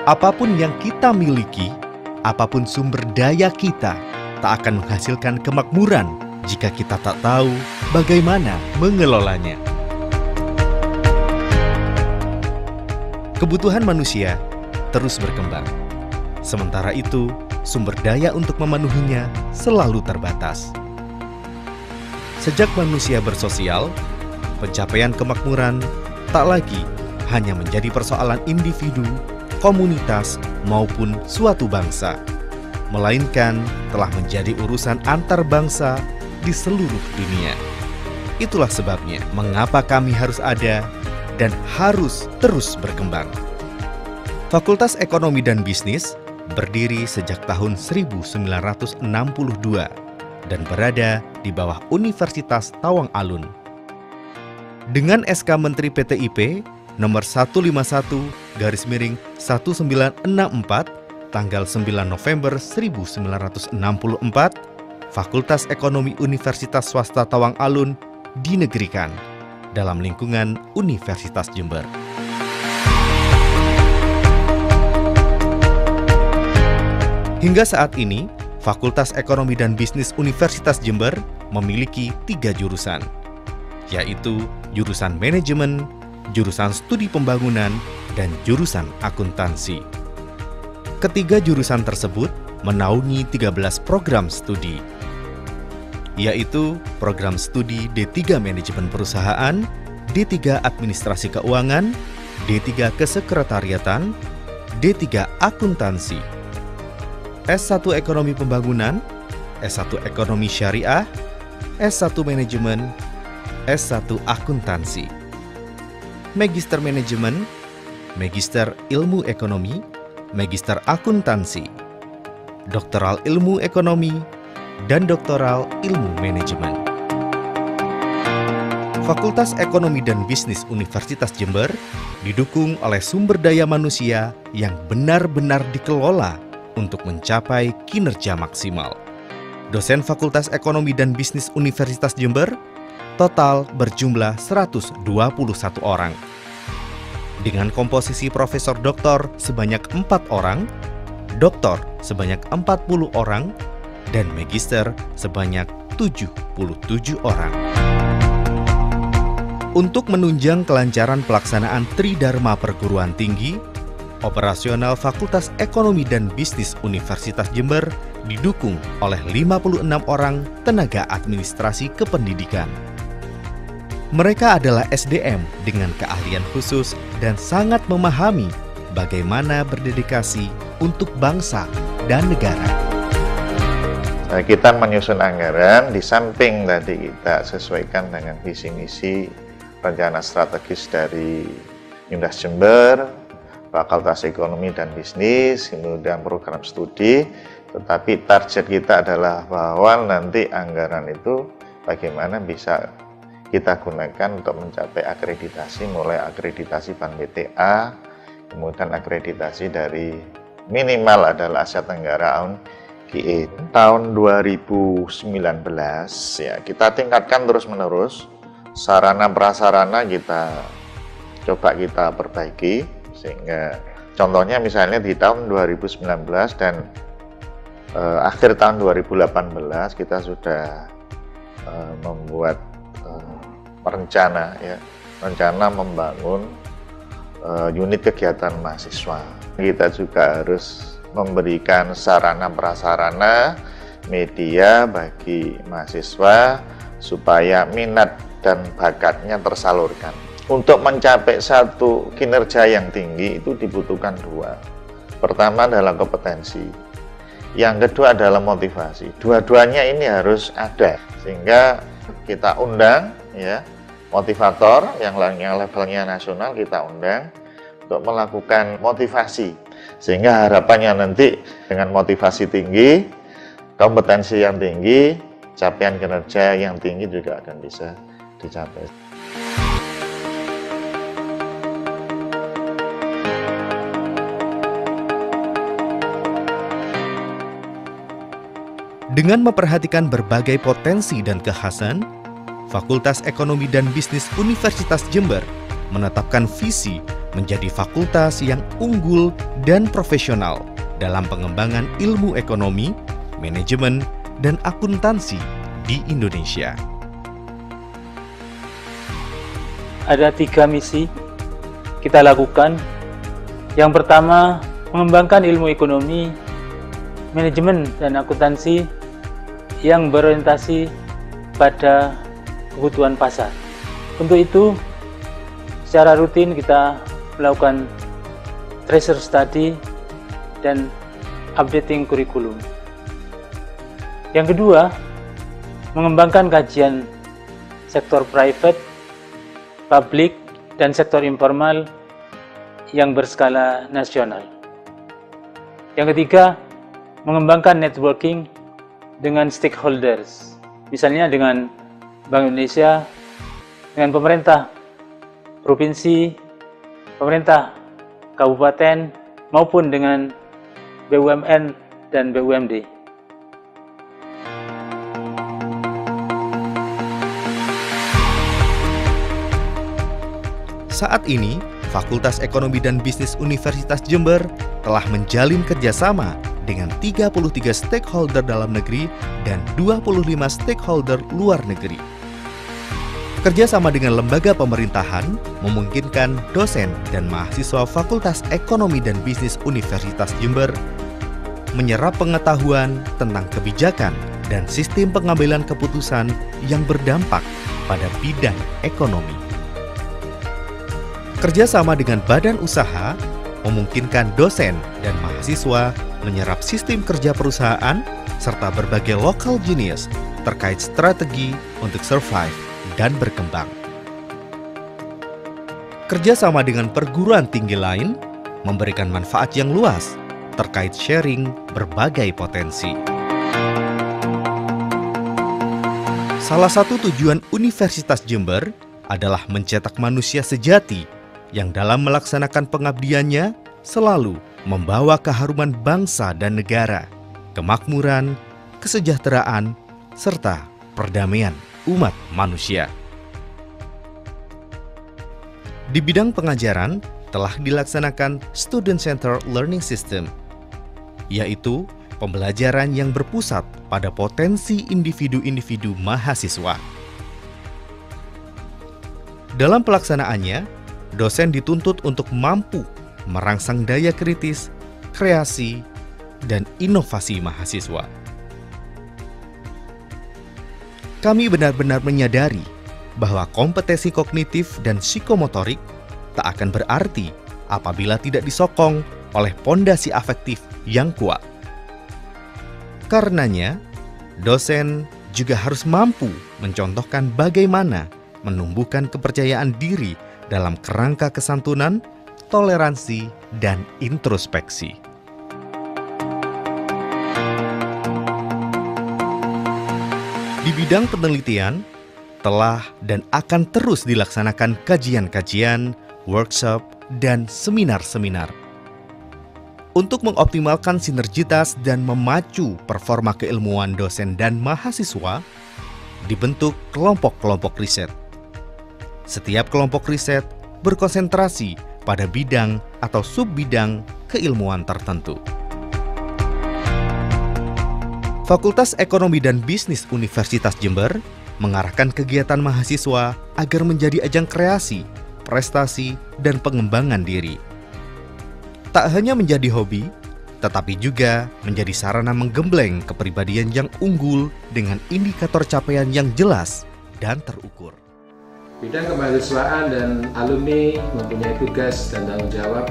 Apapun yang kita miliki, apapun sumber daya kita, tak akan menghasilkan kemakmuran jika kita tak tahu bagaimana mengelolanya. Kebutuhan manusia terus berkembang. Sementara itu, sumber daya untuk memenuhinya selalu terbatas. Sejak manusia bersosial, pencapaian kemakmuran tak lagi hanya menjadi persoalan individu, komunitas, maupun suatu bangsa, melainkan telah menjadi urusan antar bangsa di seluruh dunia. Itulah sebabnya mengapa kami harus ada dan harus terus berkembang. Fakultas Ekonomi dan Bisnis berdiri sejak tahun 1962 dan berada di bawah Universitas Tawang Alun. Dengan SK Menteri PTIP nomor 151/1964 tanggal 9 November 1964, Fakultas Ekonomi Universitas Swasta Tawang Alun dinegerikan dalam lingkungan Universitas Jember. Hingga saat ini, Fakultas Ekonomi dan Bisnis Universitas Jember memiliki 3 jurusan, yaitu jurusan Manajemen, jurusan Studi Pembangunan, dan jurusan Akuntansi. Ketiga jurusan tersebut menaungi 13 program studi, yaitu program studi D3 Manajemen Perusahaan, D3 Administrasi Keuangan, D3 Kesekretariatan, D3 Akuntansi, S1 Ekonomi Pembangunan, S1 Ekonomi Syariah, S1 Manajemen, S1 Akuntansi, Magister Manajemen, Magister Ilmu Ekonomi, Magister Akuntansi, Doktoral Ilmu Ekonomi, dan Doktoral Ilmu Manajemen. Fakultas Ekonomi dan Bisnis Universitas Jember didukung oleh sumber daya manusia yang benar-benar dikelola untuk mencapai kinerja maksimal. Dosen Fakultas Ekonomi dan Bisnis Universitas Jember total berjumlah 121 orang. Dengan komposisi Profesor Doktor sebanyak 4 orang, Doktor sebanyak 40 orang, dan Magister sebanyak 77 orang. Untuk menunjang kelancaran pelaksanaan Tridharma Perguruan Tinggi, operasional Fakultas Ekonomi dan Bisnis Universitas Jember didukung oleh 56 orang tenaga administrasi kependidikan. Mereka adalah SDM dengan keahlian khusus dan sangat memahami bagaimana berdedikasi untuk bangsa dan negara. Kita menyusun anggaran, di samping tadi kita sesuaikan dengan visi misi rencana strategis dari Universitas Jember, Fakultas Ekonomi dan Bisnis, kemudian program studi, tetapi target kita adalah bahwa nanti anggaran itu bagaimana bisa kita gunakan untuk mencapai akreditasi, mulai akreditasi Bank BTA, kemudian akreditasi dari minimal adalah Asia Tenggara UNGIE. Tahun 2019 ya kita tingkatkan terus-menerus, sarana prasarana kita coba kita perbaiki. Sehingga contohnya misalnya di tahun 2019 dan akhir tahun 2018 kita sudah membuat rencana membangun unit kegiatan mahasiswa. Kita juga harus memberikan sarana prasarana media bagi mahasiswa supaya minat dan bakatnya tersalurkan. Untuk mencapai satu kinerja yang tinggi itu dibutuhkan 2. Pertama adalah kompetensi, yang kedua adalah motivasi. Dua-duanya ini harus ada, sehingga kita undang ya motivator yang levelnya nasional, kita undang untuk melakukan motivasi, sehingga harapannya nanti dengan motivasi tinggi, kompetensi yang tinggi, capaian kinerja yang tinggi juga akan bisa dicapai. Dengan memperhatikan berbagai potensi dan kekhasan, Fakultas Ekonomi dan Bisnis Universitas Jember menetapkan visi menjadi fakultas yang unggul dan profesional dalam pengembangan ilmu ekonomi, manajemen, dan akuntansi di Indonesia. Ada 3 misi kita lakukan. Yang pertama, mengembangkan ilmu ekonomi, manajemen, dan akuntansi yang berorientasi pada kebutuhan pasar. Untuk itu, secara rutin kita melakukan tracer study dan updating kurikulum. Yang kedua, mengembangkan kajian sektor private, publik, dan sektor informal yang berskala nasional. Yang ketiga, mengembangkan networking dengan stakeholders, misalnya dengan Bank Indonesia, dengan pemerintah provinsi, pemerintah kabupaten, maupun dengan BUMN dan BUMD. Saat ini, Fakultas Ekonomi dan Bisnis Universitas Jember telah menjalin kerjasama dengan 33 stakeholder dalam negeri dan 25 stakeholder luar negeri. Kerjasama dengan lembaga pemerintahan memungkinkan dosen dan mahasiswa Fakultas Ekonomi dan Bisnis Universitas Jember menyerap pengetahuan tentang kebijakan dan sistem pengambilan keputusan yang berdampak pada bidang ekonomi. Kerjasama dengan badan usaha memungkinkan dosen dan mahasiswa menyerap sistem kerja perusahaan serta berbagai local genius terkait strategi untuk survive dan berkembang. Kerjasama dengan perguruan tinggi lain memberikan manfaat yang luas terkait sharing berbagai potensi. Salah satu tujuan Universitas Jember adalah mencetak manusia sejati yang dalam melaksanakan pengabdiannya selalu membawa keharuman bangsa dan negara, kemakmuran, kesejahteraan, serta perdamaian umat manusia. Di bidang pengajaran telah dilaksanakan Student Centered Learning System, yaitu pembelajaran yang berpusat pada potensi individu-individu mahasiswa. Dalam pelaksanaannya, dosen dituntut untuk mampu merangsang daya kritis, kreasi, dan inovasi mahasiswa. Kami benar-benar menyadari bahwa kompetensi kognitif dan psikomotorik tak akan berarti apabila tidak disokong oleh pondasi afektif yang kuat. Karenanya, dosen juga harus mampu mencontohkan bagaimana menumbuhkan kepercayaan diri dalam kerangka kesantunan, toleransi, dan introspeksi. Di bidang penelitian, telah dan akan terus dilaksanakan kajian-kajian, workshop, dan seminar-seminar. Untuk mengoptimalkan sinergitas dan memacu performa keilmuan dosen dan mahasiswa, dibentuk kelompok-kelompok riset. Setiap kelompok riset berkonsentrasi pada bidang atau subbidang keilmuan tertentu. Fakultas Ekonomi dan Bisnis Universitas Jember mengarahkan kegiatan mahasiswa agar menjadi ajang kreasi, prestasi, dan pengembangan diri. Tak hanya menjadi hobi, tetapi juga menjadi sarana menggembleng kepribadian yang unggul dengan indikator capaian yang jelas dan terukur. Bidang kemahasiswaan dan alumni mempunyai tugas dan tanggung jawab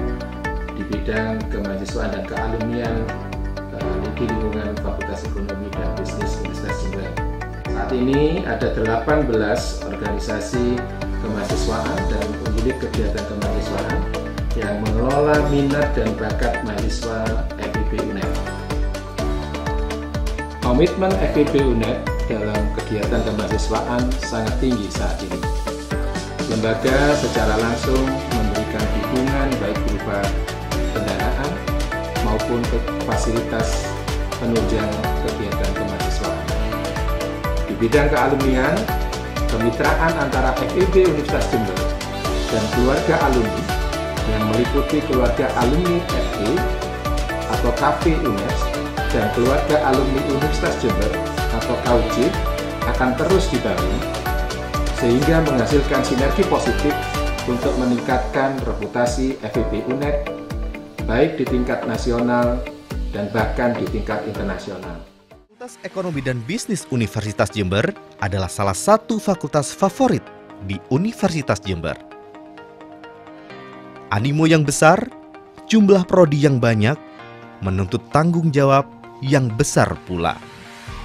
di bidang kemahasiswaan dan kealumnian di lingkungan Fakultas Ekonomi dan Bisnis Universitas Jember. Saat ini ada 18 organisasi kemahasiswaan dan unit kegiatan kemahasiswaan yang mengelola minat dan bakat mahasiswa FIB UNED. Komitmen FIB UNED dalam kegiatan kemahasiswaan sangat tinggi saat ini. Lembaga secara langsung memberikan dukungan baik berupa pendanaan maupun fasilitas penunjang kegiatan kemahasiswaan. Di bidang kealumnian, kemitraan antara FIB Universitas Jember dan keluarga alumni yang meliputi keluarga alumni FE atau KV UNES dan keluarga alumni Universitas Jember atau KUJ akan terus dibangun sehingga menghasilkan sinergi positif untuk meningkatkan reputasi FEB UNED baik di tingkat nasional dan bahkan di tingkat internasional. Fakultas Ekonomi dan Bisnis Universitas Jember adalah salah satu fakultas favorit di Universitas Jember. Animo yang besar, jumlah prodi yang banyak, menuntut tanggung jawab yang besar pula.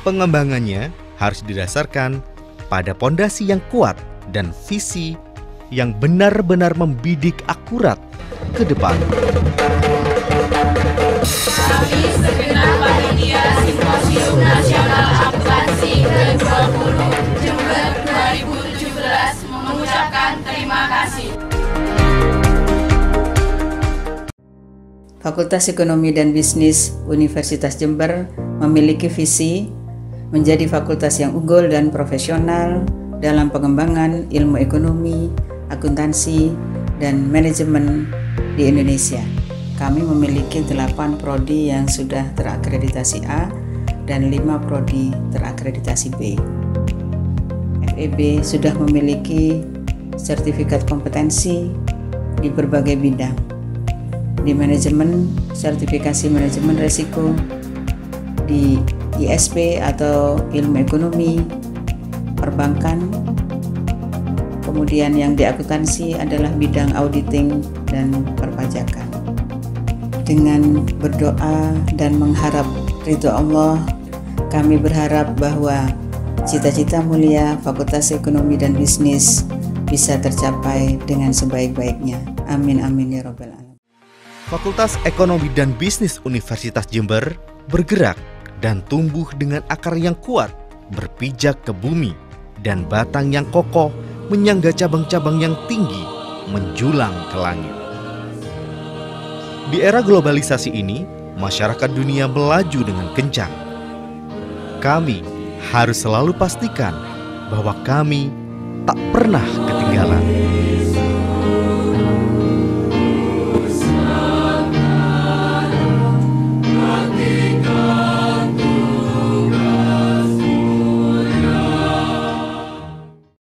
Pengembangannya harus didasarkan pada pondasi yang kuat dan visi yang benar-benar membidik akurat ke depan. Kami segenap panitia Simposium Nasional Akuntansi ke-20 Jember 2017 mengucapkan terima kasih. Fakultas Ekonomi dan Bisnis Universitas Jember memiliki visi menjadi fakultas yang unggul dan profesional dalam pengembangan ilmu ekonomi, akuntansi, dan manajemen di Indonesia. Kami memiliki 8 prodi yang sudah terakreditasi A dan 5 prodi terakreditasi B. FEB sudah memiliki sertifikat kompetensi di berbagai bidang. Di manajemen, sertifikasi manajemen risiko, di ISP atau ilmu ekonomi, perbankan, kemudian yang di akuntansi adalah bidang auditing dan perpajakan. Dengan berdoa dan mengharap ridho Allah, kami berharap bahwa cita-cita mulia Fakultas Ekonomi dan Bisnis bisa tercapai dengan sebaik-baiknya. Amin amin ya rabbal alamin. Fakultas Ekonomi dan Bisnis Universitas Jember bergerak dan tumbuh dengan akar yang kuat, berpijak ke bumi, dan batang yang kokoh menyangga cabang-cabang yang tinggi menjulang ke langit. Di era globalisasi ini, masyarakat dunia melaju dengan kencang. Kami harus selalu pastikan bahwa kami tak pernah ketinggalan.